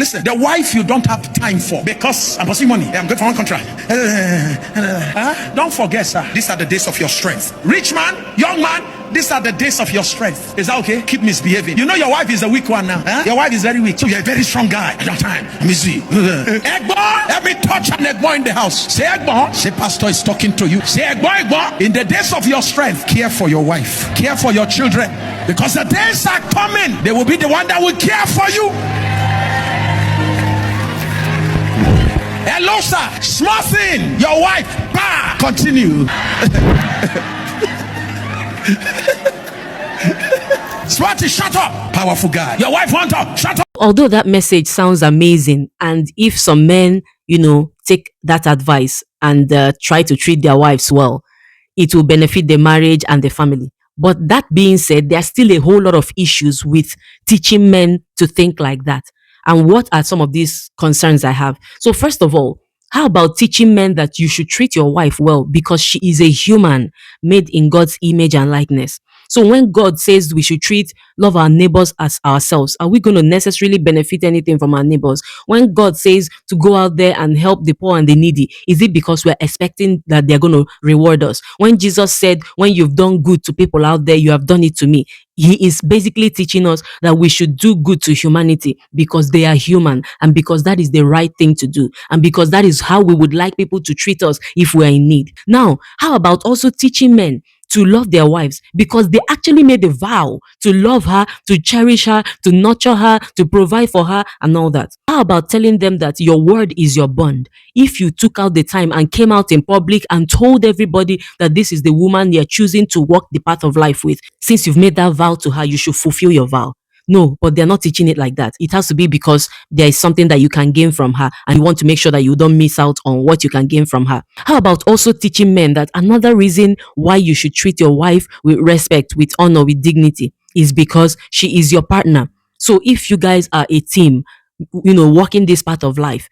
Listen, the wife you don't have time for because I'm pursuing money. I'm going for one contract. Don't forget, sir. These are the days of your strength. Rich man, young man, these are the days of your strength. Is that okay? Keep misbehaving. You know your wife is a weak one now. Your wife is very weak. So you're a very strong guy. At that time, let me see. Egbo, let me touch an Egbo in the house. Say Egbo. Say pastor is talking to you. Say Egbo, Egbo. In the days of your strength, care for your wife. Care for your children. Because the days are coming. They will be the one that will care for you. Hello, sir. Small thing. Your wife. Bah. Continue. Smarty, shut up. Powerful guy. Your wife wants up. Shut up. Although that message sounds amazing, and if some men, take that advice and try to treat their wives well, it will benefit the marriage and the family. But that being said, there's still a whole lot of issues with teaching men to think like that. And what are some of these concerns I have? So first of all, how about teaching men that you should treat your wife well because she is a human made in God's image and likeness? So when God says we should love our neighbors as ourselves, are we going to necessarily benefit anything from our neighbors? When God says to go out there and help the poor and the needy, is it because we're expecting that they're going to reward us? When Jesus said, when you've done good to people out there, you have done it to me, he is basically teaching us that we should do good to humanity because they are human and because that is the right thing to do and because that is how we would like people to treat us if we're in need. Now, how about also teaching men to love their wives because they actually made a vow to love her, to cherish her, to nurture her, to provide for her and all that? How about telling them that your word is your bond? If you took out the time and came out in public and told everybody that this is the woman you're choosing to walk the path of life with, since you've made that vow to her, you should fulfill your vow. No, but they're not teaching it like that. It has to be because there is something that you can gain from her and you want to make sure that you don't miss out on what you can gain from her. How about also teaching men that another reason why you should treat your wife with respect, with honor, with dignity is because she is your partner. So if you guys are a team, walking this path of life,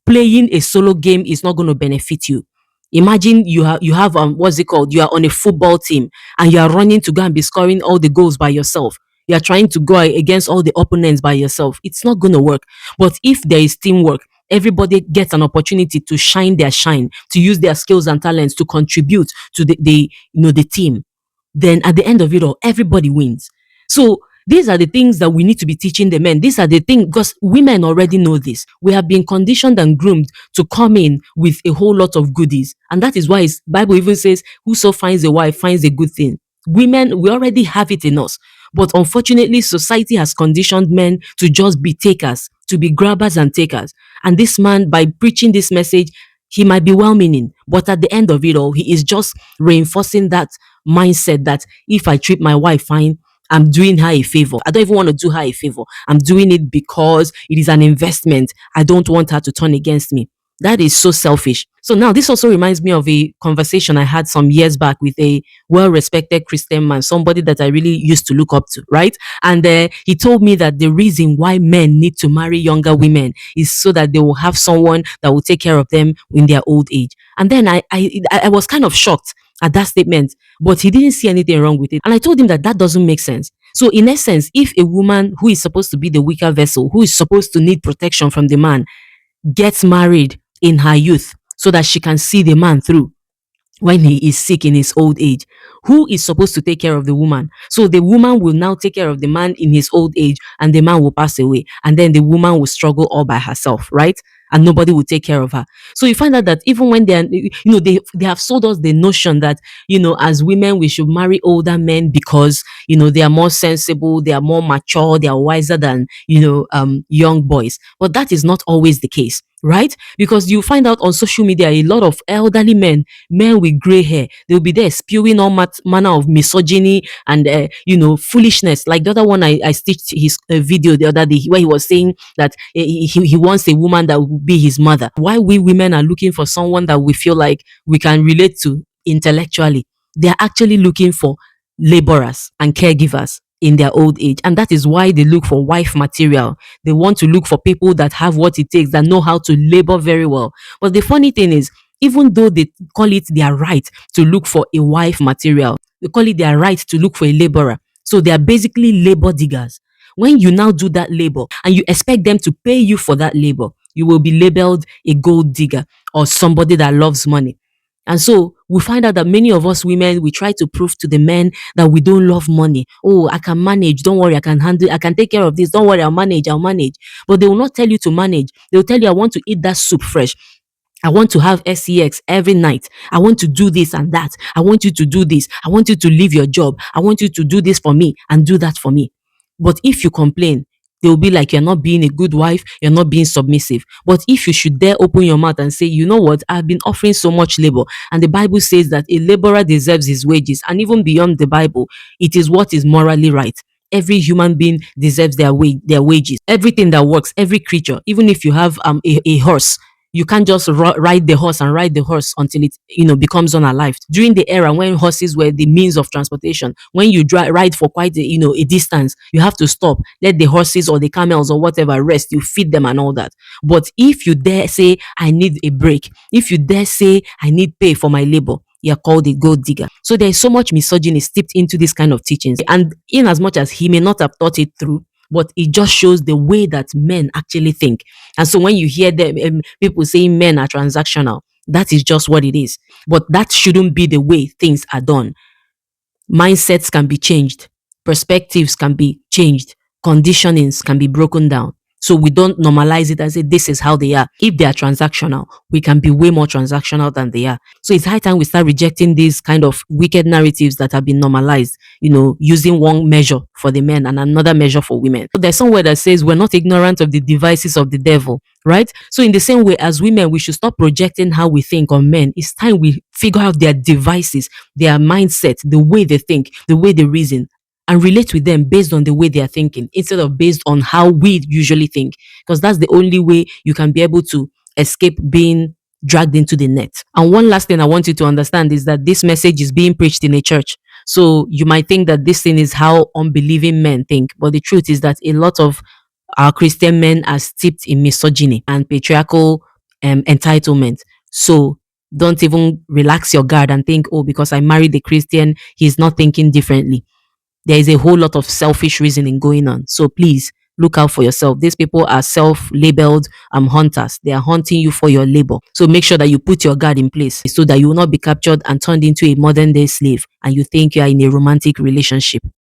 playing a solo game is not going to benefit you. Imagine you have you are on a football team and you are running to go and be scoring all the goals by yourself. You are trying to go against all the opponents by yourself. It's not going to work. But if there is teamwork, everybody gets an opportunity to shine their shine, to use their skills and talents to contribute to the team. Then at the end of it all, everybody wins. So these are the things that we need to be teaching the men. These are the things, because women already know this. We have been conditioned and groomed to come in with a whole lot of goodies. And that is why Bible even says, whoso finds a wife finds a good thing. Women, we already have it in us. But unfortunately, society has conditioned men to just be takers, to be grabbers and takers. And this man, by preaching this message, he might be well-meaning, but at the end of it all, he is just reinforcing that mindset that if I treat my wife fine, I'm doing her a favor. I don't even want to do her a favor. I'm doing it because it is an investment. I don't want her to turn against me. That is so selfish. So now this also reminds me of a conversation I had some years back with a well-respected Christian man, somebody that I really used to look up to, right? And he told me that the reason why men need to marry younger women is so that they will have someone that will take care of them in their old age. And then I was kind of shocked at that statement, but he didn't see anything wrong with it. And I told him that doesn't make sense. So in essence, if a woman who is supposed to be the weaker vessel, who is supposed to need protection from the man, gets married in her youth so that she can see the man through when he is sick in his old age, who is supposed to take care of the woman? So the woman will now take care of the man in his old age and the man will pass away. And then the woman will struggle all by herself, right? And nobody will take care of her. So you find out that even when they have sold us the notion that, as women, we should marry older men because, they are more sensible, they are more mature, they are wiser than, young boys. But that is not always the case, right? Because you find out on social media, a lot of elderly men with gray hair, they'll be there spewing all manner of misogyny and, foolishness. Like the other one, I stitched his video the other day where he was saying that he wants a woman that will be his mother. Why we women are looking for someone that we feel like we can relate to intellectually, they're actually looking for laborers and caregivers in their old age. And that is why they look for wife material. They want to look for people that have what it takes, that know how to labor very well. But the funny thing is, even though they call it their right to look for a wife material, they call it their right to look for a laborer. So they are basically labor diggers. When you now do that labor and you expect them to pay you for that labor, you will be labeled a gold digger or somebody that loves money. And so we find out that many of us women, we try to prove to the men that we don't love money. Oh, I can manage. Don't worry. I can handle, I can take care of this. Don't worry. I'll manage. I'll manage. But they will not tell you to manage. They'll tell you, I want to eat that soup fresh. I want to have sex every night. I want to do this and that. I want you to do this. I want you to leave your job. I want you to do this for me and do that for me. But if you complain, they will be like, you're not being a good wife, you're not being submissive. But if you should dare open your mouth and say, you know what, I've been offering so much labor, and the Bible says that a laborer deserves his wages, and even beyond the Bible, it is what is morally right. Every human being deserves their wages. Everything that works, every creature, even if you have a horse, you can't just ride the horse and ride the horse until it becomes unalived. During the era when horses were the means of transportation, when you ride for quite a distance, you have to stop, let the horses or the camels or whatever rest, you feed them and all that. But if you dare say, I need a break, if you dare say, I need pay for my labor, you're called a gold digger. So there's so much misogyny steeped into this kind of teachings. And in as much as he may not have thought it through, but it just shows the way that men actually think. And so when you hear them, people saying men are transactional, that is just what it is. But that shouldn't be the way things are done. Mindsets can be changed, perspectives can be changed, conditionings can be broken down. So we don't normalize it and say this is how they are. If they are transactional, we can be way more transactional than they are. So it's high time we start rejecting these kind of wicked narratives that have been normalized, using one measure for the men and another measure for women. So there's somewhere that says we're not ignorant of the devices of the devil, right? So in the same way as women, we should stop projecting how we think on men. It's time we figure out their devices, their mindset, the way they think, the way they reason, and relate with them based on the way they are thinking instead of based on how we usually think, because that's the only way you can be able to escape being dragged into the net. And one last thing I want you to understand is that this message is being preached in a church. So you might think that this thing is how unbelieving men think, but the truth is that a lot of our Christian men are steeped in misogyny and patriarchal entitlement. So don't even relax your guard and think, oh, because I married a Christian, he's not thinking differently. There is a whole lot of selfish reasoning going on. So please look out for yourself. These people are self-labeled hunters. They are hunting you for your labor. So make sure that you put your guard in place so that you will not be captured and turned into a modern day slave and you think you are in a romantic relationship.